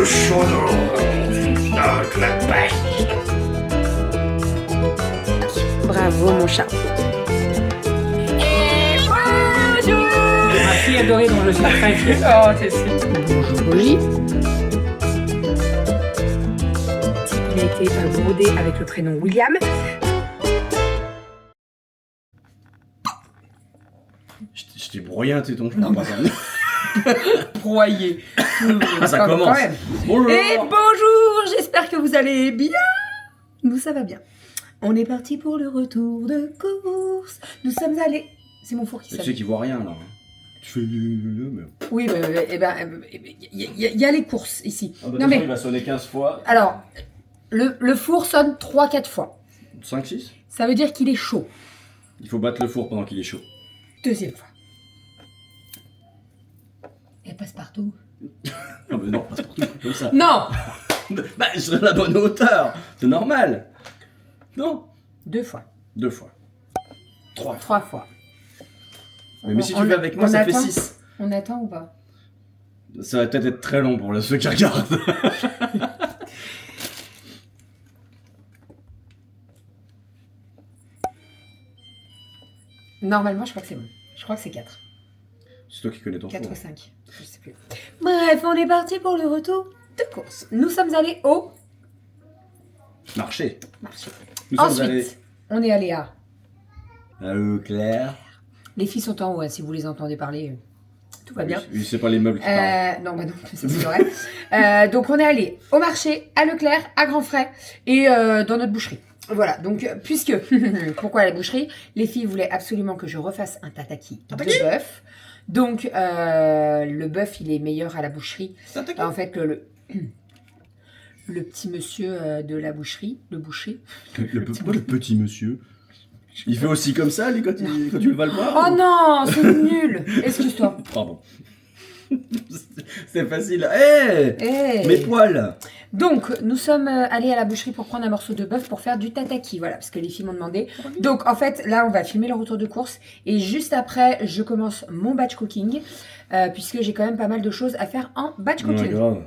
le chaudron avec la paille. Bravo mon chat. Ma fille adorée dont je suis très fier. Oh, c'est super. Bonjour Roger. Il a été brodé avec le prénom William. Je t'ai broyé un téton, je comprends pas ça. Broyé. Ah, ça commence. Bonjour. Et bonjour, j'espère que vous allez bien. Nous, ça va bien. On est parti pour le retour de course. Nous sommes allés... C'est mon four qui Tu sonne. sais qu'il voit rien là. Tu fais mais... Oui, il y a les courses ici. Ah bah Non, mais- il va sonner 15 fois. Alors, le four sonne 3-4 fois. 5-6. Ça veut dire qu'il est chaud. Il faut battre le four pendant qu'il est chaud. Deuxième fois. Et passe partout. Non mais non, passe partout, comme ça. Non. Bah, je serai à la bonne hauteur. C'est normal. Non. 2 fois. 2 fois. 3 fois. 3 fois. Mais si tu On- fais avec moi, on ça fait attend 6. On attend ou pas? Ça va peut-être être très long pour ceux qui regardent. Normalement, je crois que c'est bon. Je crois que c'est 4. C'est toi qui connais ton 4 four. ou 5. Je sais plus. Bref, on est parti pour le retour de course. Nous sommes allés au Marché. marché. Nous sommes Ensuite, allés on est allé à... à Leclerc. Les filles sont en haut, hein, si vous les entendez parler. Tout va bien. Oui, c'est pas les meubles qui parlent. Non, bah non, ça, c'est vrai. Donc on est allé au marché, à Leclerc, à Grand Frais et dans notre boucherie. Voilà, donc puisque, pourquoi la boucherie? Les filles voulaient absolument que je refasse un tataki de bœuf. Donc le bœuf, il est meilleur à la boucherie. En fait, le petit monsieur de la boucherie, le boucher. Pourquoi le petit monsieur? Il fait aussi comme ça, lui, quand tu vas le voir? Oh non, c'est nul. Excuse-toi. Pardon. C'est facile. Hé Hey. Mes poils. Donc, nous sommes allés à la boucherie pour prendre un morceau de bœuf pour faire du tataki, voilà, parce que les filles m'ont demandé. Donc, en fait, là, on va filmer le retour de course. Et juste après, je commence mon batch cooking, puisque j'ai quand même pas mal de choses à faire en batch Ouais, cooking. grave.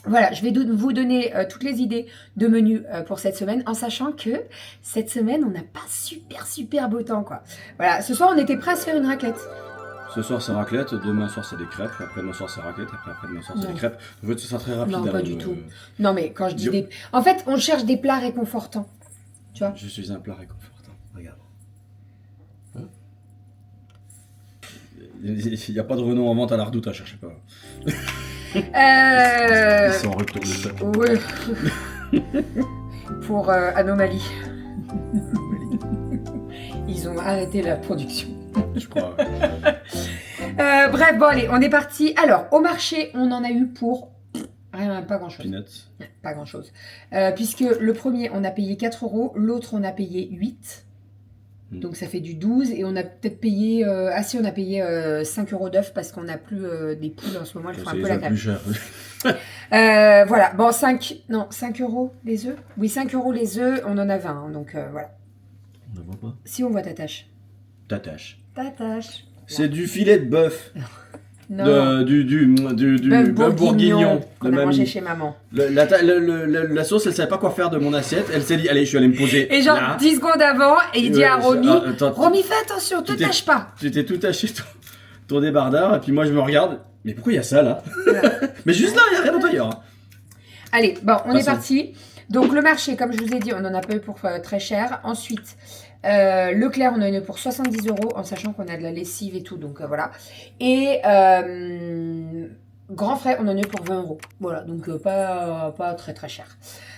Voilà, je vais vous donner toutes les idées de menus pour cette semaine, en sachant que cette semaine, on n'a pas super beau temps, quoi. Voilà, ce soir, on était prêts à se faire une raclette. Ce soir c'est raclette, demain soir c'est des crêpes, après-demain soir c'est raclette, après-demain soir c'est Non. des crêpes. En fait, ce sera très rapide. Non, pas hein, du tout. Non, mais quand je dis des... En fait, on cherche des plats réconfortants, tu vois. Je suis un plat réconfortant. Regarde. Hein? Il n'y a pas de renom en vente à la redoute, cherchez pas. Ils sont en retour de ça. Ouais. Pour Anomalie. Ils ont arrêté la production. Je crois. Bref, bon allez, on est parti. Alors, au marché, on en a eu pour rien, pas grand chose. Peanuts. Pas grand chose. Puisque le premier, on a payé 4 €, l'autre, on a payé 8. Donc ça fait du 12 et on a peut-être payé... Ah si, on a payé 5 € d'œufs parce qu'on n'a plus des poules en ce moment, elles font un C'est peu la les table. plus cher. Voilà, bon 5 € les œufs. Oui, 5 € les œufs, on en a 20, hein, donc voilà. On ne voit pas. Si on voit ta tâche. Ta tâche. Ta tâche. C'est du filet de bœuf. Non, Du bœuf bœuf bourguignon qu'on de a mangé mamie. chez maman. La sauce, elle savait pas quoi faire de mon assiette. Elle s'est dit, allez, je suis allé me poser. Et genre là. 10 secondes avant, et il dit à Romy, Attends, Romy fais attention, te tu t'es- tâche pas. Tu t'es tout taché ton débardeur, et puis moi je me regarde. Mais pourquoi il y a ça là? Mais juste là, il n'y a rien d'autre ailleurs. Allez, bon, on est Passons. parti. Donc le marché, comme je vous ai dit, on en a pas eu pour très cher. Ensuite, Leclerc, on en a eu pour 70 €, en sachant qu'on a de la lessive et tout, donc voilà. Et Grand Frais, on en a eu pour 20 €. Voilà, donc pas très cher.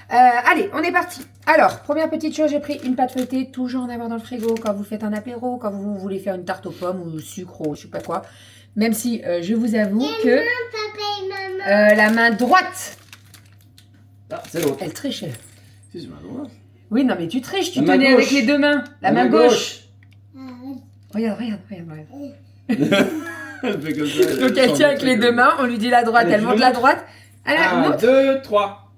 Allez, on est parti. Alors, première petite chose, j'ai pris une pâte feuilletée, toujours en avoir dans le frigo quand vous faites un apéro, quand vous voulez faire une tarte aux pommes ou au sucre ou je sais pas quoi. Même si je vous avoue que la main droite, Ah, c'est l'autre. elle trichait. Si, c'est ma droite. Oui, non, mais tu triches, tu La main tenais avec gauche. les deux mains. La main gauche. Regarde. Elle fait comme ça. Donc elle tient avec les deux mains, on lui dit la droite, Allez, elle tu monte le la montres droite. Allez, 1, monte. 2, 3.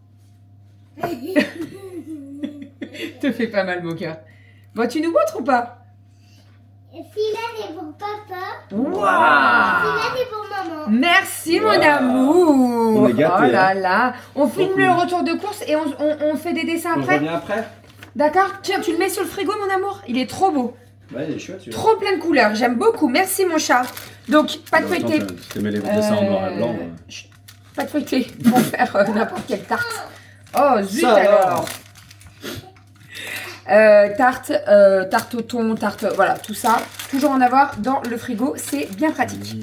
Te fais pas mal, mon cœur. Bon, tu nous montres ou pas? Celui-là, c'est pour papa. Waouh! Celui-là, c'est pour maman. Merci mon Waouh. amour. On est gâtés, Oh là hein. là. On filme cool. le retour de course et on fait des dessins On après. revient après. D'accord? Tiens, tu le mets sur le frigo mon amour. Il est trop beau. Ouais, il est chouette celui-là. Trop plein de couleurs. J'aime beaucoup. Merci mon chat. Donc, pas de Attends, feuilleté. tu mets les dessins en noir et blanc. Chut, pas de feuilleté pour faire n'importe quelle tarte. Oh zut Ça alors. Tarte au thon, tarte, voilà, tout ça. Toujours en avoir dans le frigo, c'est bien pratique.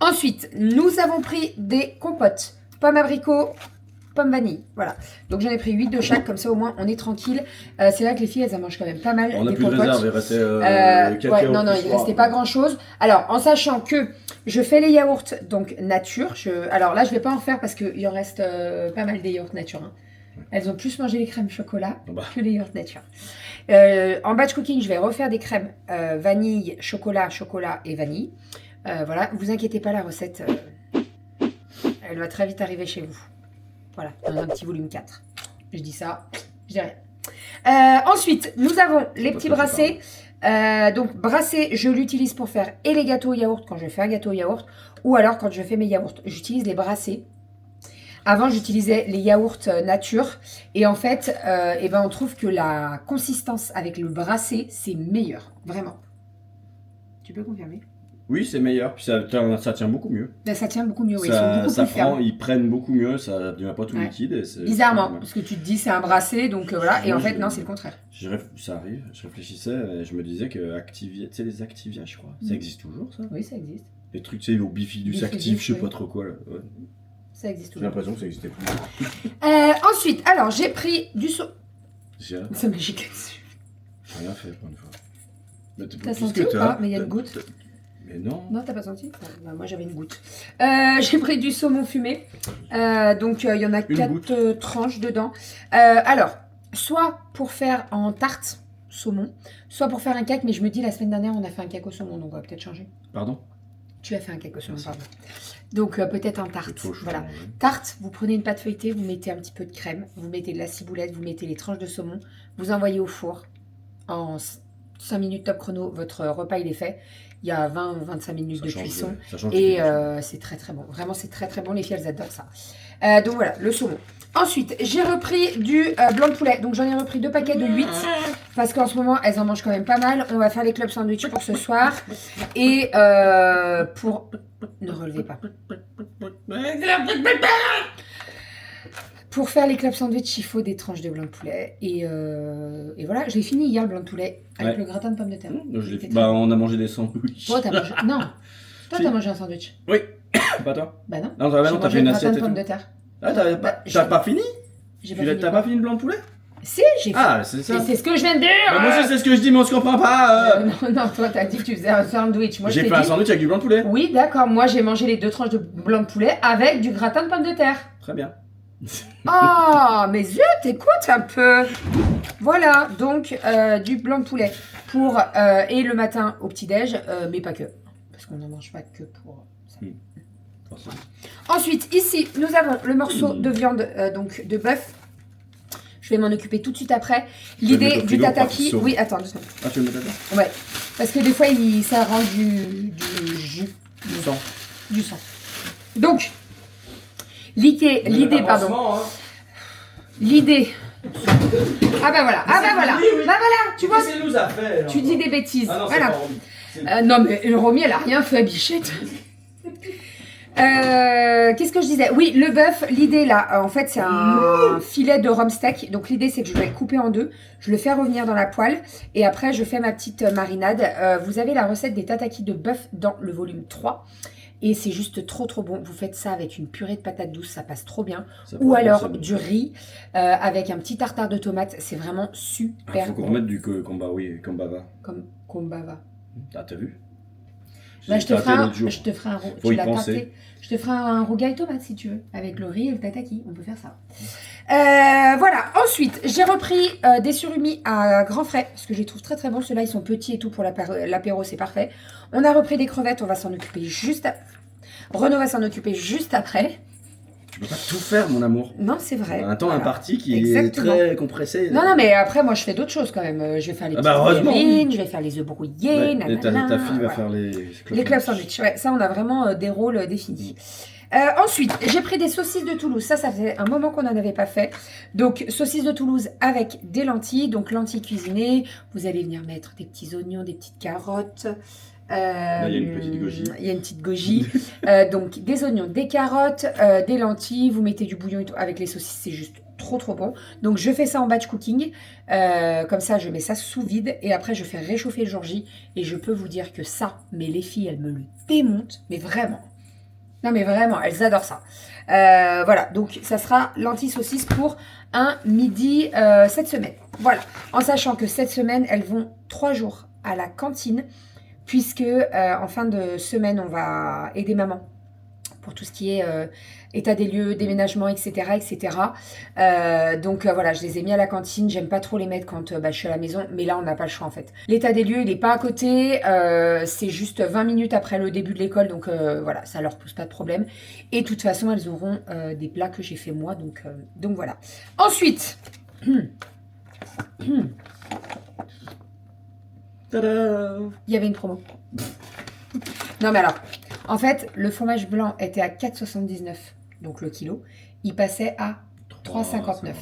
Ensuite, nous avons pris des compotes. Pomme abricot, pomme vanille. Voilà. Donc j'en ai pris 8 de chaque, comme ça au moins on est tranquille. C'est vrai que les filles, elles en mangent quand même pas mal. On a des plus de compotes. réserve, il restait Ouais, non, il restait pas grand chose. Alors, en sachant que je fais les yaourts, donc nature. Alors là, je vais pas en faire parce qu'il en reste pas mal des yaourts nature. Hein. Elles ont plus mangé les crèmes chocolat que les yaourts nature. En batch cooking, je vais refaire des crèmes vanille, chocolat, chocolat et vanille. Voilà, vous inquiétez pas, la recette, elle va très vite arriver chez vous. Voilà, dans un petit volume 4. Je dis ça, je dis rien. Ensuite, nous avons les petits brassés. Donc, brassé, je l'utilise pour faire et les gâteaux au yaourt quand je fais un gâteau au yaourt, ou alors quand je fais mes yaourts. J'utilise les brassés. Avant, j'utilisais les yaourts nature. Et en fait, on trouve que la consistance avec le brassé, c'est meilleur. Vraiment. Tu peux confirmer? Oui, c'est meilleur. Puis ça tient beaucoup mieux. Ben, ça tient beaucoup mieux. Oui, ils sont beaucoup Ça plus fermes. prend, ils prennent beaucoup mieux. Ça ne devient pas tout Ouais. liquide. Et c'est Bizarrement, pas mal. parce que tu te dis c'est un brassé, donc voilà. Et en fait, non, c'est le contraire. Ça arrive. Je réfléchissais et je me disais que Activia, tu sais, les Activia, je crois, ça existe toujours, ça. Oui, ça existe. Les trucs, tu sais, au Bifidus Bifidus, actif, je sais oui. pas trop quoi. Là. Ouais. Ça existe J'ai toujours. l'impression que ça existait plus. Ensuite, alors, j'ai pris du saut. J'ai C'est magique là-dessus. rien fait pour une fois. Mais T'as senti ou pas? Mais il y a une goutte. Mais non. Non, t'as pas senti? Bah, moi, j'avais une goutte. J'ai pris du saumon fumé. Donc, il y en a Une 4 tranches dedans. Alors, soit pour faire en tarte saumon, soit pour faire un cake. Mais je me dis, la semaine dernière, on a fait un cake au saumon, donc on va peut-être changer. Pardon. Tu as fait un cake au saumon, pardon. Donc, peut-être en C'est tarte. trop chaud. Voilà. Ouais. Tarte, vous prenez une pâte feuilletée, vous mettez un petit peu de crème, vous mettez de la ciboulette, vous mettez les tranches de saumon, vous envoyez au four. En 5 minutes top chrono, votre repas, il est fait. Il y a 20-25 minutes de cuisson. Ça change Et quelque chose. c'est très très bon. Vraiment, c'est très très bon. Les filles, elles adorent ça. Donc voilà, le saumon. Ensuite, j'ai repris du blanc de poulet. Donc j'en ai repris 2 paquets de 8. Parce qu'en ce moment, elles en mangent quand même pas mal. On va faire les clubs sandwich pour ce soir. Et pour... Ne relevez pas. Pour faire les clubs sandwich, il faut des tranches de blanc de poulet. Et voilà, je l'ai fini hier, le blanc de poulet, avec Ouais. le gratin de pommes de terre. C'était très bon. On a mangé des sandwichs. Toi, t'as mangé... Non. Toi, Si. t'as mangé un sandwich. Pas toi. Bah non. Non, J'ai t'as mangé fait une le gratin assiette de et pommes tout. de terre. Ah, t'as Bah, pas fini. J'ai pas fini. T'as pas fini le blanc de poulet. Si, j'ai fait. Ah, c'est ça. Et c'est ce que je viens de dire. Bah, moi aussi, c'est ce que je dis, mais on se comprend pas. Non, toi, t'as dit que tu faisais un sandwich. Moi, je J'ai t'ai fait un dit... sandwich avec du blanc de poulet. Oui, d'accord. Moi, j'ai mangé les 2 tranches de blanc de poulet avec du gratin de pommes de terre. Très bien. Oh, mais zut, écoute un peu. Voilà, donc du blanc de poulet pour et le matin au petit-déj, mais pas que. Parce qu'on n'en mange pas que pour ça. Ensuite, ici, nous avons le morceau de viande donc de bœuf. Je vais m'en occuper tout de suite après. le L'idée mettre au du frigo, tataki... pas au Oui, attends, 2 secondes. Ah, tu veux le mettre là-dedans? Ouais, parce que des fois, ça rend du jus. Du sang. Du sang. Donc, l'idée, pardon. L'idée. Ah bah voilà, ah bah voilà. Bah voilà, tu vois, nous a fait. tu dis des bêtises. Ah non, c'est Voilà. pas Romy. Non mais Romy, elle a rien fait, bichette. Qu'est-ce que je disais? Oui, le bœuf, l'idée là, en fait, c'est un filet de rhum steak. Donc l'idée, c'est que je vais le couper en 2. Je le fais revenir dans la poêle. Et après, je fais ma petite marinade. Vous avez la recette des tataki de bœuf dans le volume 3. Et c'est juste trop trop bon. Vous faites ça avec une purée de patates douces, ça passe trop bien. Ça Ou peut alors passer. du riz avec un petit tartare de tomates. C'est vraiment Ah, super faut qu'on bon. remette du kombava. Comme kombava. Ah, t'as vu? Là, je te J'ai ferai raté un, l'autre jour. je te ferai un, Faut tu y l'as penser. tarté. Je te ferai un rougail tomate si tu veux, avec le riz et le tataki. On peut faire ça. Voilà. Ensuite, j'ai repris des surimi à grand frais parce que je les trouve très très bons. Ceux-là, ils sont petits et tout pour l'apéro, c'est parfait. On a repris des crevettes. On va s'en occuper juste. Renaud va s'en occuper juste après. Tu peux pas tout faire, mon amour. Non, c'est vrai. On a un temps Voilà. imparti qui Exactement. est très compressé. Non, mais après, moi, je fais d'autres choses quand même. Je vais faire les Ah bah, petites heureusement, ballerines, je vais faire les œufs brouillés, Ouais, et nanana, ta fille va voilà. faire Les club sandwich. Ouais, ça, on a vraiment des rôles définis. Ensuite, j'ai pris des saucisses de Toulouse. Ça faisait un moment qu'on n'en avait pas fait. Donc, saucisses de Toulouse avec des lentilles. Donc, lentilles cuisinées. Vous allez venir mettre des petits oignons, des petites carottes. Là, il y a une petite goji. Il y a une petite goji. Donc, des oignons, des carottes, des lentilles. Vous mettez du bouillon et tout. Avec les saucisses, c'est juste trop, trop bon. Donc, je fais ça en batch cooking. Comme ça, je mets ça sous vide. Et après, je fais réchauffer le jour J. Et je peux vous dire que ça, mais les filles, elles me le démontent. Mais vraiment. Non mais vraiment, elles adorent ça. Voilà, donc ça sera lentilles saucisses pour un midi cette semaine. Voilà, en sachant que cette semaine, elles vont 3 jours à la cantine, puisque en fin de semaine, on va aider maman pour tout ce qui est état des lieux, déménagement, etc. etc. Donc voilà, je les ai mis à la cantine. J'aime pas trop les mettre quand je suis à la maison, mais là, on n'a pas le choix en fait. L'état des lieux, il n'est pas à côté. C'est juste 20 minutes après le début de l'école, donc voilà, ça leur pose pas de problème. Et de toute façon, elles auront des plats que j'ai fait moi, donc voilà. Ensuite... Tada! Il y avait une promo. Non mais alors, en fait, le fromage blanc était à 4,79, donc le kilo. Il passait à 3,59.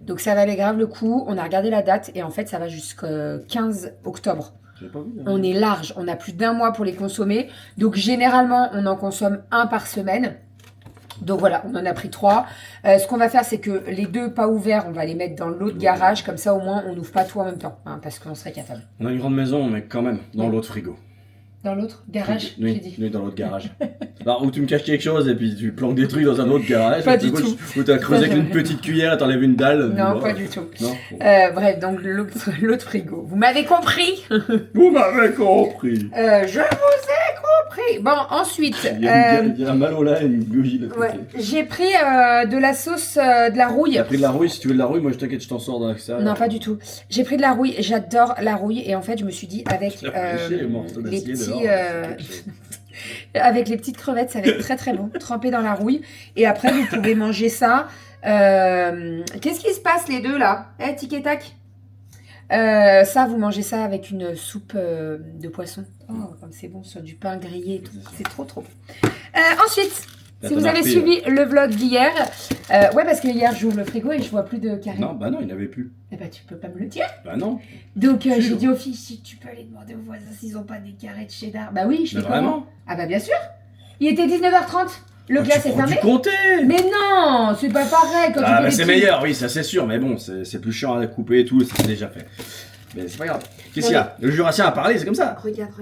Donc ça valait grave le coup. On a regardé la date et en fait, ça va jusqu'au 15 octobre. J'ai pas vu, hein. On est large, on a plus d'1 mois pour les consommer. Donc généralement, on en consomme 1 par semaine. Donc voilà, on en a pris 3. Ce qu'on va faire, c'est que les 2 pas ouverts, on va les mettre dans l'autre garage. Comme ça, au moins, on n'ouvre pas tout en même temps. Hein, parce qu'on serait capable. On a une grande maison, mais quand même, dans l'autre frigo. Dans l'autre garage, j'ai Oui, dit. oui, dans l'autre garage. Alors, où tu me caches quelque chose et puis tu planques des trucs dans un autre garage. Pas ou du tu- tout. Où t'as creusé avec une petite cuillère et t'enlèves une dalle. Non, Bon, pas du tout. Non. Bon. Bref, donc l'autre frigo. Vous m'avez compris? Vous m'avez compris. Je vous ai compris. Bon, ensuite, Il y a un malo là et une goji de l'autre ouais, côté. j'ai pris de la sauce, de la rouille. T'as pris de la rouille, si tu veux de la rouille, moi je t'inquiète, je t'en sors dans l'extérieur. Non, pas du tout. J'ai pris de la rouille. J'adore la rouille. Et en fait, je me suis dit, avec Les morceaux les d'acier petits... dehors, avec les petites crevettes, ça va être très très bon. Trempé dans la rouille. Et après, vous pouvez manger ça. Qu'est-ce qui se passe les deux là? Eh, tic et tac. Ça, vous mangez ça avec une soupe de poisson. Oh, comme c'est bon, sur du pain grillé et tout. C'est trop trop bon. Ensuite, Là, si t'en vous as avez repris, suivi le vlog d'hier, ouais, parce que hier j'ouvre le frigo et je vois plus de carré. Non, bah non, il n'y avait plus. Eh ben, tu peux pas me le dire. Bah non. Donc, Sûr. j'ai dit aux filles, si tu peux aller demander aux voisins s'ils ont pas des carrés de cheddar. Bah oui, je Mais fais comment? vraiment. Ah bah bien sûr. Il était 19h30. Le glace est fermé. Tu comptais. Mais non, c'est pas pareil quand tu Ah fais bah des c'est petits- meilleur, oui, ça c'est sûr, mais bon, c'est plus chiant à couper et tout, ça c'est déjà fait. Mais c'est pas grave. Qu'est-ce qu'il y a? Le Jurassien a parlé, c'est comme ça. Regarde.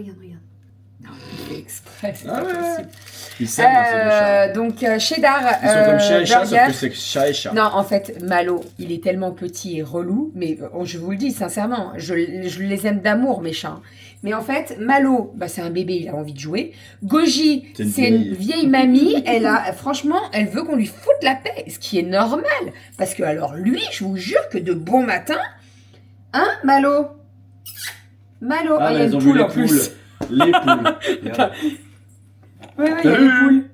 Non, il fait exprès, c'est Ah pas ouais. possible. Ils s'aiment, hein, ces deux chats. Donc, cheddar, Ils sont comme chat et chat, sauf burger. que c'est chat et chat. Non, en fait, Malo, il est tellement petit et relou, mais je vous le dis sincèrement, je les aime d'amour, mes chats. Mais en fait, Malo, bah, c'est un bébé, il a envie de jouer. Goji, C'est une c'est une vieille. vieille mamie, franchement, elle veut qu'on lui foute la paix, ce qui est normal. Parce que, alors, lui, je vous jure que de bon matin, hein, Malo? Malo, Ah, il y mais a ils une ont vu poule les en plus. poules. Les poules. Regarde. Oui, il y a une poule.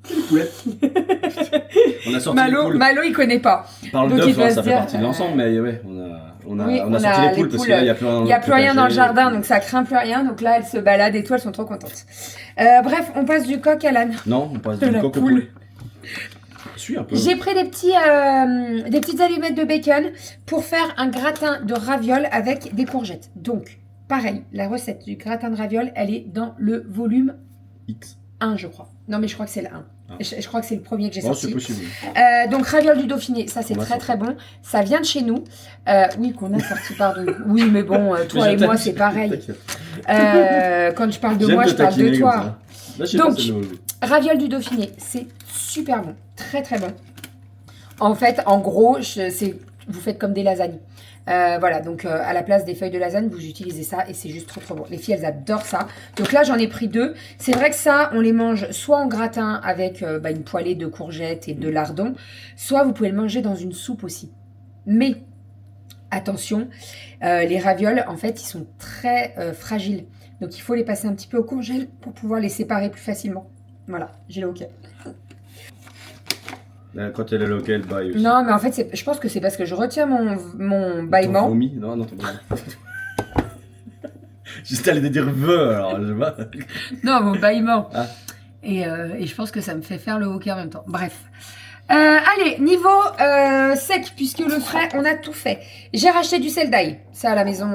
Les poulettes. On a sorti les Malo, poules. Malo, il connaît pas. On parle donc il d'œufs, doit hein, se ça fait dire, partie de l'ensemble, mais ouais, on a Oui, sorti les poules parce que là, il n'y a plus rien. Il n'y a plus rien dans le jardin, donc ça craint plus rien. Donc là, elles se baladent et tout, elles sont trop contentes. Bref, on passe du coq à l'âne. Non, on passe De du la coq au poule. poulet. Suis un peu. J'ai pris des petites allumettes de bacon pour faire un gratin de ravioles avec des courgettes. Donc, pareil, la recette du gratin de ravioles, elle est dans le volume X. 1, je crois. Non, mais je crois que c'est le 1. Ah. Je crois que c'est le premier que j'ai Oh, c'est sorti. possible. Donc ravioles du Dauphiné, ça c'est On a très sorti. très bon. Ça vient de chez nous. Oui, qu'on a sorti, pardon. Oui, mais bon, toi Mais et je moi t'aime, c'est pareil. t'inquiète. Quand je parle de J'aime moi, te je parle de taquiner comme toi. ça. Là, je sais Donc, pas, c'est le- Ravioles du Dauphiné, c'est super bon, très très bon. En fait, en gros, vous faites comme des lasagnes. Voilà, donc à la place des feuilles de lasagne, vous utilisez ça et c'est juste trop trop bon. Les filles, elles adorent ça. Donc là, j'en ai pris 2. C'est vrai que ça, on les mange soit en gratin avec une poêlée de courgettes et de lardons, soit vous pouvez le manger dans une soupe aussi. Mais attention, les ravioles, en fait, ils sont très fragiles. Donc il faut les passer un petit peu au congèle pour pouvoir les séparer plus facilement. Voilà, j'ai le OK. Quand elle est locale, bye aussi. Non, mais en fait, je pense que c'est parce que je retiens mon Ton bâillement. vomi. Non, non, ton vomi. Juste aller te dire vœu, alors je sais pas. Non, mon bâillement. Ah. Et je pense que ça me fait faire le hockey en même temps. Bref. Allez, niveau sec, puisque le frais, on a tout fait. J'ai racheté du sel d'ail. Ça, à la maison,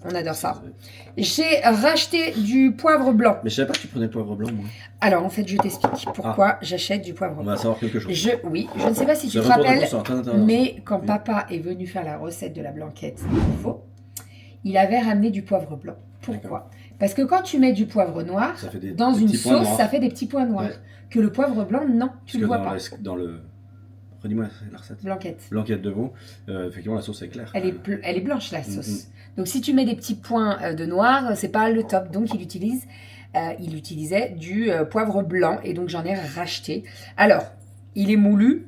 on adore ça. J'ai racheté du poivre blanc. Mais je savais pas que tu prenais le poivre blanc, moi. Alors, en fait, je t'explique pourquoi j'achète du poivre On blanc. va savoir quelque chose. Oui, je ne sais pas si tu C'est te retour de rappelles, course, très intéressant. mais quand Oui. papa est venu faire la recette de la blanquette nouveau, il avait ramené du poivre blanc. Pourquoi? Parce que quand tu mets du poivre noir Ça fait des dans une petits points sauce, noirs. ça fait des petits points noirs. Ouais. Que le poivre blanc, non, tu Parce le que vois dans pas. dans le... Redis-moi la recette. Blanquette. Blanquette de veau, effectivement, la sauce est claire. Elle est blanche la sauce. Donc si tu mets des petits points de noir, c'est pas le top. Donc il utilisait du poivre blanc et donc j'en ai racheté. Alors, il est moulu.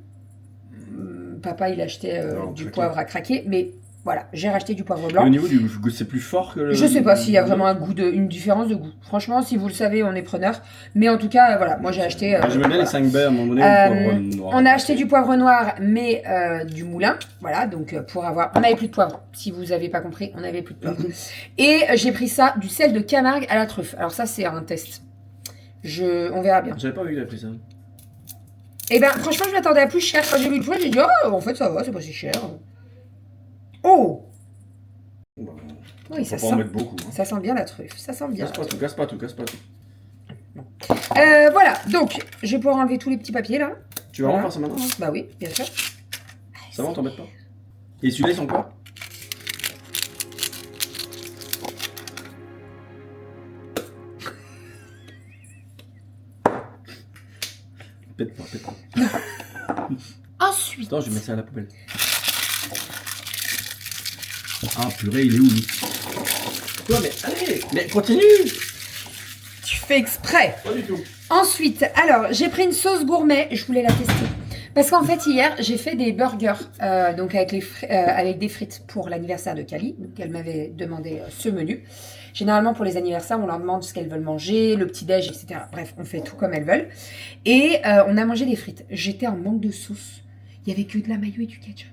Papa il achetait Non, du craqué. poivre à craquer, mais voilà, j'ai racheté du poivre Et blanc. au niveau du goût, c'est plus fort que le... Je sais pas s'il y a vraiment une différence de goût. Franchement, si vous le savez, on est preneur. Mais en tout cas, voilà, moi j'ai acheté. Moi, j'aimais bien voilà. les 5 baies à un moment donné, le poivre noir. On a acheté du poivre noir, mais du moulin. Voilà, donc pour avoir. On n'avait plus de poivre. Si vous n'avez pas compris, on n'avait plus de poivre. Et j'ai pris ça, du sel de Camargue à la truffe. Alors, ça, c'est un test. On verra bien. J'avais pas vu que j'avais pris ça. Et ben, franchement, je m'attendais à plus cher. Quand j'ai vu le poids, j'ai dit, oh, en fait, ça va, c'est pas si cher. Oh! Oui, ça Faut pas en sent. mettre beaucoup. Hein. Ça sent bien la truffe. Ça sent bien. Casse pas tout, casse pas tout, casse pas tout. Voilà, donc, je vais pouvoir enlever tous les petits papiers là. Tu vas Voilà. vraiment faire ça maintenant? Bah oui, bien sûr. Ça va, on t'embête pas? Et celui-là, ils sont quoi? Pète pas, pète pas. Ensuite, Attends, je vais mettre ça à la poubelle. Ah purée, il est où lui? Quoi, mais allez, mais continue! tu fais exprès. Pas du tout. Ensuite, alors, j'ai pris une sauce gourmet, je voulais la tester. Parce qu'en fait, hier, j'ai fait des burgers donc avec des frites pour l'anniversaire de Kali. Donc, elle m'avait demandé ce menu. Généralement, pour les anniversaires, on leur demande ce qu'elles veulent manger, le petit-déj, etc. Bref, on fait tout comme elles veulent. Et on a mangé des frites. J'étais en manque de sauce. Il n'y avait que de la mayo et du ketchup.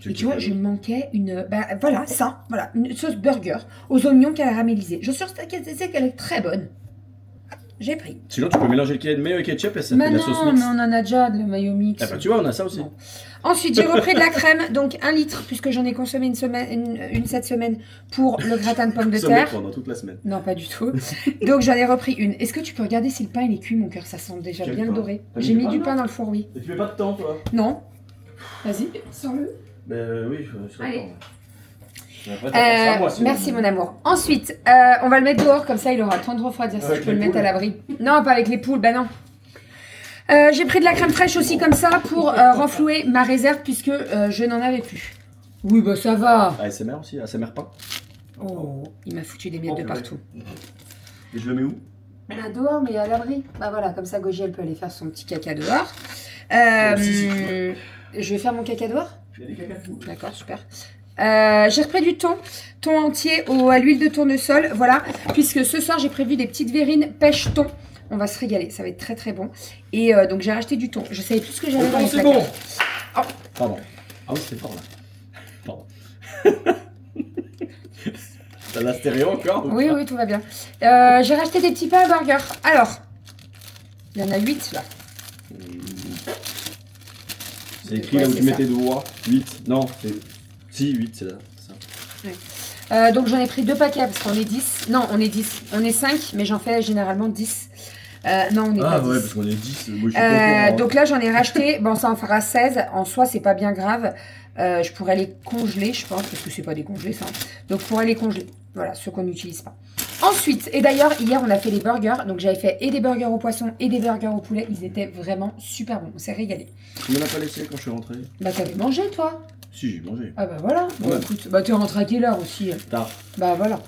Et tu vois, je manquais une... Bah, voilà, ça. Voilà, une sauce burger aux oignons caramélisés. Je suis sûre qu'elle est très bonne. J'ai pris. Sinon, tu peux mélanger le mayo et ketchup et ça Mais fait de la sauce non, mix. mais on en a déjà de la mayo mix. Ah bah tu vois, on a ça aussi. Non. Ensuite, j'ai repris de la crème, donc 1 litre, puisque j'en ai consommé une cette semaine pour le gratin de pommes de Sommet terre. pendant toute la semaine. Non, pas du tout. Donc j'en ai repris une. Est-ce que tu peux regarder si le pain il est cuit, mon cœur? Ça sent déjà Quel bien pain? doré. T'as mis J'ai du mis pain, du là pain dans le four, oui. Et tu mets pas de temps, toi? Non. Vas-y, sors-le. Oui, je serais Allez. d'accord. Mais après, t'as pensé à moi, sinon. Merci mon amour. Ensuite, on va le mettre dehors, comme ça il aura le temps de refroidir si Avec je peux les le mettre poules. à l'abri. Non, pas avec les poules, bah non. J'ai pris de la crème fraîche aussi comme ça pour renflouer ma réserve puisque je n'en avais plus. Oui, bah ça va. ASMR aussi, ASMR pain. Oh, il m'a foutu des miettes de purée. partout. Et je le mets où? Bah dehors, mais à l'abri. Bah voilà, comme ça Gogi elle peut aller faire son petit caca dehors. Si. Je vais faire mon caca dehors. Il y a des caca tout. D'accord, super. J'ai repris du thon entier à l'huile de tournesol, voilà, puisque ce soir j'ai prévu des petites verrines pêche thon. On va se régaler, ça va être très très bon. Et donc j'ai racheté du thon. Je savais plus ce que j'avais dans les c'est placards. bon. Pardon. Ah oui, c'était fort là. Pardon. T'as la stéréo encore? ou Oui, pas oui, tout va bien. J'ai racheté des petits pains à burger. Alors, il y en a 8 là. C'est écrit Ouais, là où c'est tu mets ça. tes doigts. 8. Non, c'est. Si, 8, c'est là. c'est ça. Donc j'en ai pris 2 paquets parce qu'on est 10. Non, on est 10. On est 5, mais j'en fais généralement 10. Non, on est pas 10. ouais, parce qu'on est 10. Moi, je suis pas au courant. Donc là, j'en ai racheté. Bon, ça en fera 16. En soi, c'est pas bien grave. Je pourrais les congeler, je pense, parce que c'est pas décongelé ça. Donc, je pourrais les congeler. Voilà, ceux qu'on n'utilise pas. Ensuite, et d'ailleurs, hier, on a fait des burgers. Donc, j'avais fait et des burgers au poisson et des burgers au poulet. Ils étaient vraiment super bons. On s'est régalé. Tu me l'as pas laissé quand je suis rentré? Bah, t'avais mangé, toi? Si, j'ai mangé. Ah, bah voilà. Bon, Ouais. écoute, bah, t'es rentré à quelle heure aussi? Tard. Bah voilà.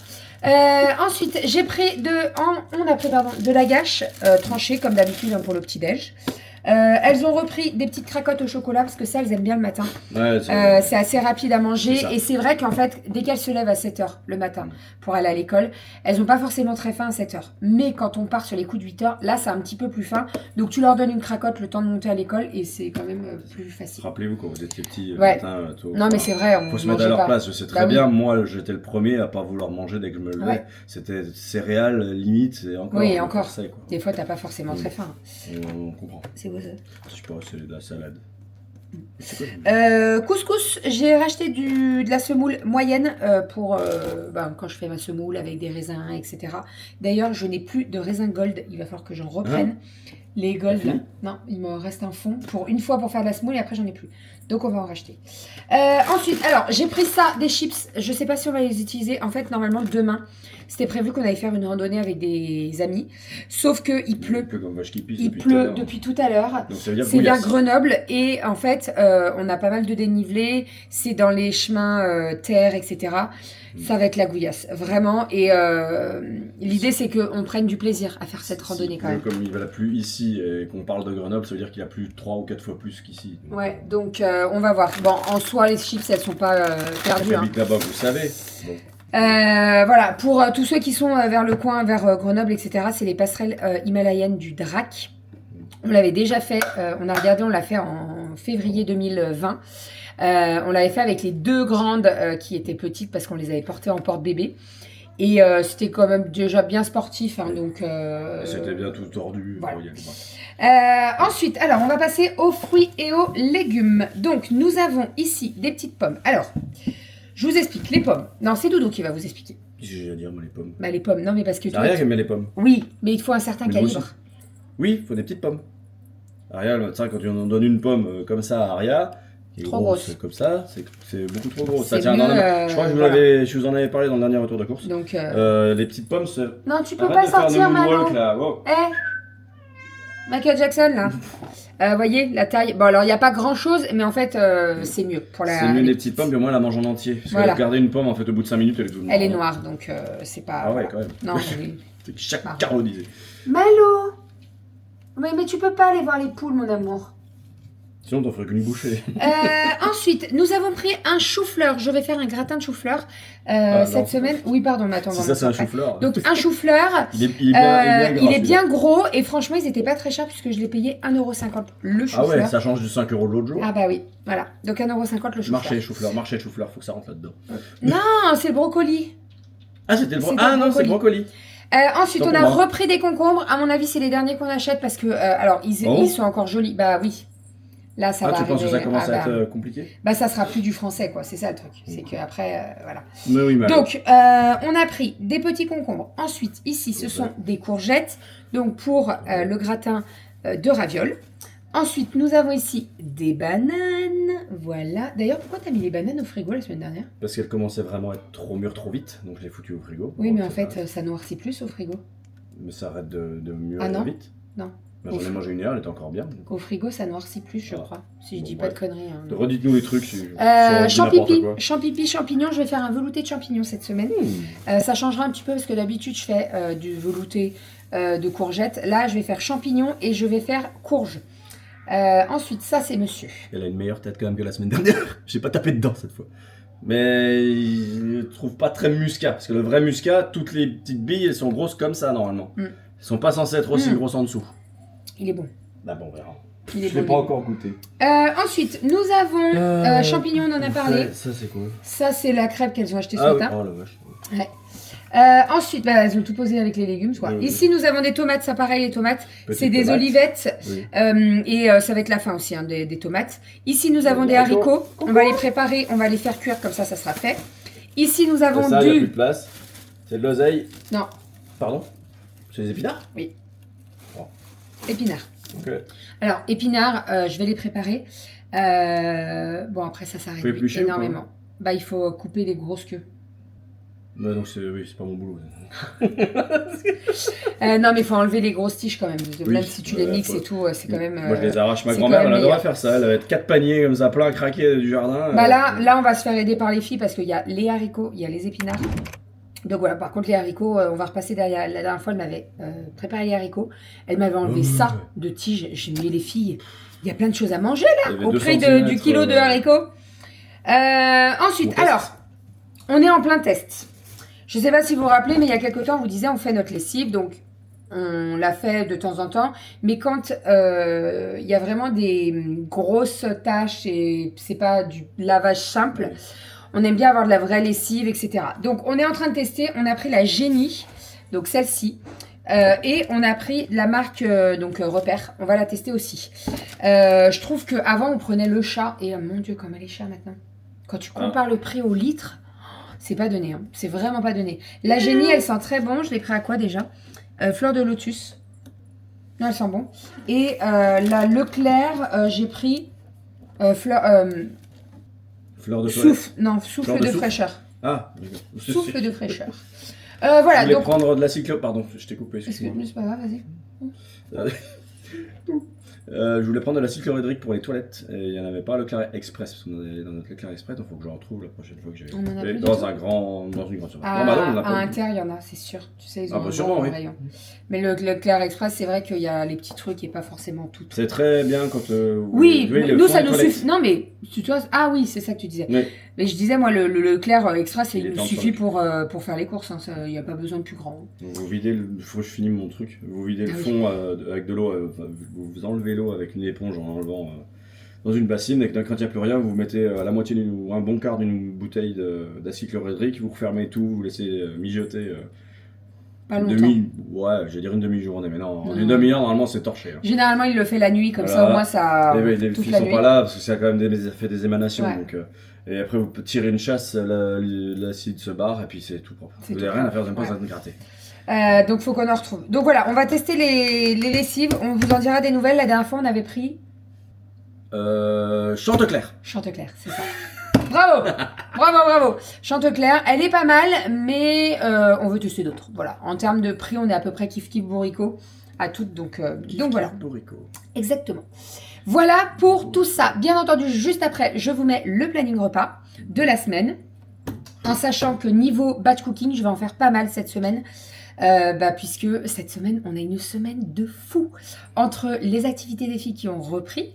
Ensuite, j'ai pris on a pris de la gâche tranchée comme d'habitude hein, pour le petit déj. Elles ont repris des petites cracottes au chocolat parce que ça, elles aiment bien le matin. Ouais, C'est assez rapide à manger C'est ça. et c'est vrai qu'en fait, dès qu'elles se lèvent à 7h le matin pour aller à l'école, elles n'ont pas forcément très faim à 7h. Mais quand on part sur les coups de 8h, là, c'est un petit peu plus faim. Donc, tu leur donnes une cracotte le temps de monter à l'école et c'est quand même plus facile. Rappelez-vous quand vous étiez petits, le Ouais. matin, tôt. Non, mais c'est vrai, on Faut se mettre à mangeait leur pas. place, je sais très Bah oui. bien. Moi, j'étais le premier à pas vouloir manger dès que je me levais. Ouais. C'était céréales, limite, et encore. Oui, et on encore. forçait, quoi. Des fois, t'as pas forcément très faim. On comprend. C'est beau ça. Je sais pas, c'est de la salade. C'est quoi Couscous, j'ai racheté de la semoule moyenne pour quand je fais ma semoule avec des raisins, etc. D'ailleurs, je n'ai plus de raisins gold, il va falloir que j'en reprenne. Les gold, T'as là. fini Non, il me reste un fond pour une fois pour faire de la semoule et après j'en ai plus. Donc on va en racheter. Ensuite, alors j'ai pris ça, des chips. Je sais pas si on va les utiliser. En fait, normalement demain, c'était prévu qu'on allait faire une randonnée avec des amis. Sauf que il Un pleut. peu comme vache qui pisse Il depuis tout à pleut l'heure. depuis tout à l'heure. Donc ça veut dire C'est vers bouillasse. Grenoble et en fait, on a pas mal de dénivelé. C'est dans les chemins terre, etc. Ça va être la gouillasse, vraiment. Et l'idée, c'est qu'on prenne du plaisir à faire cette randonnée quand même. Comme il va plus ici et qu'on parle de Grenoble, ça veut dire qu'il a plu 3 ou 4 fois plus qu'ici. Donc, Ouais, donc on va voir. Bon, en soi, les chips, elles sont pas perdues. qui Hein. habite là-bas, vous savez. Bon. Voilà, pour tous ceux qui sont vers le coin, vers Grenoble, etc., c'est les passerelles himalayennes du Drac. On l'avait déjà fait, on a regardé, on l'a fait en février 2020. On l'avait fait avec les deux grandes qui étaient petites parce qu'on les avait portées en porte-bébé. Et c'était quand même déjà bien sportif, hein, donc... C'était bien tout tordu. voilà. Bon, il y a le bras. Ensuite, alors on va passer aux fruits et aux légumes. Donc nous avons ici des petites pommes. Alors, je vous explique, les pommes. Non, c'est Doudou qui va vous expliquer. Qu'est-ce que j'ai à dire, moi, les pommes? Bah les pommes, non mais parce que C'est Aria qui aimait les pommes. Oui, mais il te faut un certain Mais moi calibre. aussi. Oui, il faut des petites pommes. Aria, quand tu en donnes une pomme comme ça à Aria, qui est Trop grosse. comme ça, c'est beaucoup trop gros. Ça C'est tient dans la mieux, main. Je crois que je vous en avais parlé dans le dernier retour de course. Donc, Les petites pommes, c'est... non, tu peux Arrête pas de faire sortir de moonwalk, maintenant. là. Wow. Michael Jackson, là. Voyez, la taille. Bon, alors, il n'y a pas grand-chose, mais en fait, c'est mieux. Pour la... C'est mieux les petites pommes, puis au moins elle la mange en entier. Parce Voilà. que garder une pomme, en fait, au bout de 5 minutes, elle est toute noire. Elle est noire, donc c'est pas... Ah ouais, quand même. Non, oui. C'est chaque Pardon. caronisé. Malo mais tu peux pas aller voir les poules, mon amour. Sinon, t'en ferais qu'une bouchée. Ensuite, nous avons pris un chou-fleur. Je vais faire un gratin de chou-fleur non. cette semaine. Oui, pardon, mais attends. Si on va ça, c'est un faire après. chou-fleur. Donc, un chou-fleur. Il est bien Il est bien gros et franchement, ils étaient pas très chers puisque je l'ai payé 1,50€ le Ah chou-fleur. ouais, ça change du 5 € de l'autre jour. Ah bah oui, voilà. Donc 1,50€ le chou-fleur. Marché chou-fleur, faut que ça rentre là-dedans. Non, c'est le brocoli. Ah, c'était le C'était brocoli. Ah le non, c'est le brocoli. Ensuite, Tant on pour a moi. repris des concombres. À mon avis, c'est les derniers qu'on achète parce que, alors, ils sont encore jolis. Bah oui. Là, ça Ah, va tu penses que ça arriver. commence à bah, être compliqué? bah, ça sera plus du français, quoi. C'est ça le truc. C'est qu'après, voilà. Mais oui, mais Donc, on a pris des petits concombres. Ensuite, ici, ce sont des courgettes. Donc, pour le gratin de ravioles. Ensuite, nous avons ici des bananes. Voilà. D'ailleurs, pourquoi t'as mis les bananes au frigo la semaine dernière? parce qu'elle commençait vraiment à être trop mûre trop vite, donc je l'ai foutu au frigo. Oui, Bon, mais en ça fait, arrête. ça noircit plus au frigo. Mais ça arrête de mûrir Ah non vite. Non. Bah, j'en ai mangé une heure, elle était encore bien. donc. Au frigo, ça noircit plus, je Ah. crois. Si je Bon, dis pas de bref. conneries. Hein, non. Redites-nous les trucs. sur Champipi, n'importe quoi. champignons. Je vais faire un velouté de champignons cette semaine. Ça changera un petit peu parce que d'habitude, je fais du velouté de courgettes. Là, je vais faire champignons et je vais faire courge. Ensuite, ça, c'est monsieur. Elle a une meilleure tête quand même que la semaine dernière. J'ai pas tapé dedans cette fois. Mais je le trouve pas très muscat. Parce que le vrai muscat, toutes les petites billes, elles sont grosses comme ça normalement. Mm. Elles sont pas censées être aussi Mm. grosses en dessous. Il est bon. Bah bon, on verra. Il est Je l'ai bon, pas il est encore goûté. Ensuite, nous avons champignons, on en a parlé. Ça, c'est quoi? Ça, c'est la crêpe qu'elles ont achetée ce Ah oui. matin. Oh la vache. Ensuite, bah, elles ont tout posé avec les légumes. Quoi. Oui. Ici, nous avons des tomates. Ça, pareil, les tomates. Petites C'est des tomates. olivettes. Oui. Et ça va être la fin aussi, hein, des tomates. Ici, nous avons Des des haricots. haricots. On va les préparer, on va les faire cuire, comme ça sera fait. Ici, nous Et avons ça, il n'y a plus du... de place. C'est de l'oseille. Non, Pardon? C'est des épinards? épinards. Ok. Alors, épinards, je vais les préparer. Bon, après, ça Faut s'arrête éplucher ou pas énormément. Bah, il faut couper les grosses queues. Bah donc c'est pas mon boulot. Non, mais il faut enlever les grosses tiges quand même. Oui, Même si tu les mixes faut- et tout, c'est quand même... Moi je les arrache. Ma c'est grand-mère quand elle même adorait meilleur. faire ça. Elle avait 4 paniers comme ça, plein à craquer du jardin. Bah là, on va se faire aider par les filles parce qu'il y a les haricots, il y a les épinards. Donc voilà, par contre les haricots, on va repasser derrière. La dernière fois, elle m'avait préparé les haricots. Elle m'avait enlevé ça de tige. J'ai mis les filles, il y a plein de choses à manger Il y là, avait au 2 prix du centimètres, kilo de haricots. Ensuite, On teste. alors, on est en plein test. Je ne sais pas si vous vous rappelez, mais il y a quelques temps, on vous disait, on fait notre lessive. Donc, on l'a fait de temps en temps. Mais quand il y a vraiment des grosses tâches et c'est pas du lavage simple, on aime bien avoir de la vraie lessive, etc. Donc, on est en train de tester. On a pris la Génie, donc celle-ci. Et on a pris la marque Repère. On va la tester aussi. Je trouve qu'avant, on prenait le chat. Et mon Dieu, comme elle est chère maintenant. Quand tu compares le prix au litre, c'est pas donné. Hein. C'est vraiment pas donné. La Génie, elle sent très bon. Je l'ai pris à quoi déjà? Fleur de lotus. Non, elle sent bon. Et la Leclerc, j'ai pris fleur Fleur de souffle. Non, souffle Fleur de de souffle. fraîcheur. Ah, Souffle de fraîcheur. Voilà, je voulais donc. prendre de la cyclo... Pardon, je t'ai coupé, C'est excuse-moi. pas grave, vas-y. Je voulais prendre de la cyclohydrique pour les toilettes. Et il n'y en avait pas à Leclerc Express. Parce qu'on en allait dans notre Leclerc Express, donc il faut que je retrouve la prochaine fois que j'aille. On en a plus du Dans tout. un grand. Dans une grande surface. À, Non, bah non, on en a à pas. Inter, il y en a, c'est sûr. Tu sais, ils ont Ah bah un sûrement, bon oui. rayon. Mais le Leclerc Express, c'est vrai qu'il y a les petits trucs et pas forcément tout. C'est très bien quand. Oui, oui, le nous fond ça des nous toilettes. suffit. Non, mais tu vois, ah oui, c'est ça que tu disais. Mais Mais je disais, moi, le Leclerc Express, Il il est nous en suffit stock. pour faire les courses. Hein. Il n'y a pas besoin de plus grand. vous videz le. Faut que je finisse mon truc. Vous videz le Ah oui. fond avec de l'eau. Vous enlevez l'eau avec une éponge en enlevant. Dans une bassine, et que quand il n'y a plus rien, vous mettez à la moitié ou un bon quart d'une bouteille d'acide chlorhydrique, vous refermez tout, vous laissez mijoter Pas une longtemps. ouais, j'allais dire une demi-journée, mais non, en Non. une demi-heure, normalement, c'est torché. Hein. Généralement, il le fait la nuit, comme ça, Voilà. au moins, ça. Les toute filles la sont nuit. pas là, parce que ça a quand même fait des émanations. Ouais. Donc, et après, vous tirez une chasse, l'acide se barre, et puis c'est tout propre. C'est Vous tout n'avez rien à faire, vous n'avez pas propre. besoin de gratter. Donc, faut qu'on en retrouve. Donc, voilà, on va tester les lessives. On vous en dira des nouvelles. La dernière fois, on avait pris Chanteclair. Chanteclair, c'est ça. Bravo, bravo, bravo. Chanteclair, elle est pas mal, mais on veut tester d'autres. Voilà, en termes de prix, on est à peu près kiff kiff bourricot à toutes, donc voilà. Bourricot. Exactement. Voilà pour tout ça. Bien entendu, juste après, je vous mets le planning repas de la semaine, en sachant que niveau batch cooking, je vais en faire pas mal cette semaine. Puisque cette semaine, on a une semaine de fou. Entre les activités des filles qui ont repris,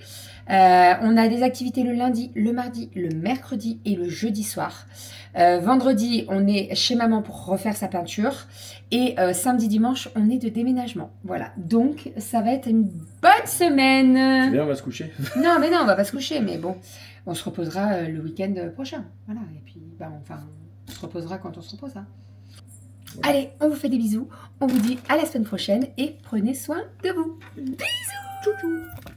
on a des activités le lundi, le mardi, le mercredi et le jeudi soir. Vendredi, on est chez maman pour refaire sa peinture. Et samedi, dimanche, on est de déménagement. Voilà, donc ça va être une bonne semaine. C'est bien, on va se coucher. Non, mais non, on va pas se coucher, mais bon, on se reposera le week-end prochain. Voilà, et puis, on se reposera quand on se repose. Hein. Voilà. Allez, on vous fait des bisous. On vous dit à la semaine prochaine et prenez soin de vous. Bisous. Tchou tchou.